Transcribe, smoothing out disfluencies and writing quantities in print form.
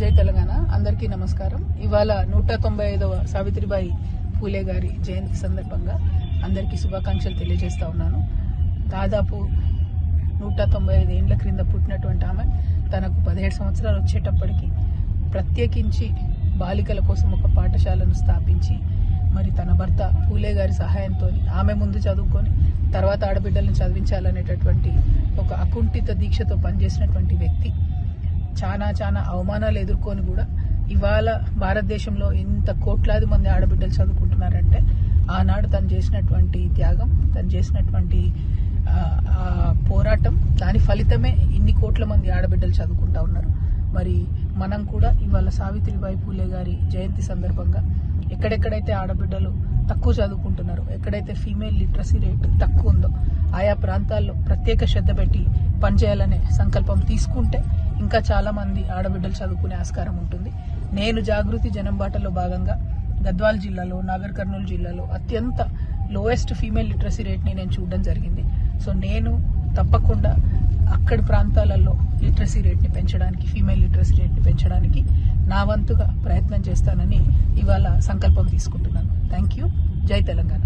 జై తెలంగాణ. అందరికీ నమస్కారం. ఇవాళ 195వ సావిత్రిబాయి పూలే గారి జయంతి సందర్భంగా అందరికీ శుభాకాంక్షలు తెలియజేస్తా ఉన్నాను. దాదాపు 195 ఏండ్ల క్రింద పుట్టినటువంటి ఆమె తనకు 17 సంవత్సరాలు వచ్చేటప్పటికి ప్రత్యేకించి బాలికల కోసం ఒక పాఠశాలను స్థాపించి మరి తన భర్త పూలే గారి సహాయంతో ఆమె ముందు చదువుకొని తర్వాత ఆడబిడ్డలను చదివించాలనేటటువంటి ఒక అకుంఠిత దీక్షతో పనిచేసినటువంటి వ్యక్తి. చాలా అవమానాలు ఎదుర్కొని కూడా ఇవాళ భారతదేశంలో ఇంత కోట్లాది మంది ఆడబిడ్డలు చదువుకుంటున్నారంటే ఆనాడు తను చేసినటువంటి త్యాగం, తను చేసినటువంటి పోరాటం, దాని ఫలితమే ఇన్ని కోట్ల మంది ఆడబిడ్డలు చదువుకుంటా ఉన్నారు. మరి మనం కూడా ఇవాళ సావిత్రిబాయి పూలే గారి జయంతి సందర్భంగా ఎక్కడెక్కడైతే ఆడబిడ్డలు తక్కువ చదువుకుంటున్నారో, ఎక్కడైతే ఫీమేల్ లిటరసీ రేట్ తక్కువ ఉందో ఆయా ప్రాంతాల్లో ప్రత్యేక శ్రద్ధ పెట్టి పనిచేయాలనే సంకల్పం తీసుకుంటే ఇంకా చాలా మంది ఆడబిడ్డలు చదువుకునే ఆస్కారం ఉంటుంది. నేను జాగృతి జనం బాటలో భాగంగా గద్వాల్ జిల్లాలో, నాగర్ కర్నూలు జిల్లాలో అత్యంత లోయెస్ట్ ఫీమేల్ లిటరసీ రేట్ని నేను చూడడం జరిగింది. సో నేను తప్పకుండా అక్కడి ప్రాంతాలలో లిటరసీ రేట్ని పెంచడానికి, ఫీమేల్ లిటరసీ రేట్ని పెంచడానికి నా వంతుగా ప్రయత్నం చేస్తానని ఇవాళ సంకల్పం తీసుకుంటున్నాను. Thank you. జై తెలంగాణ.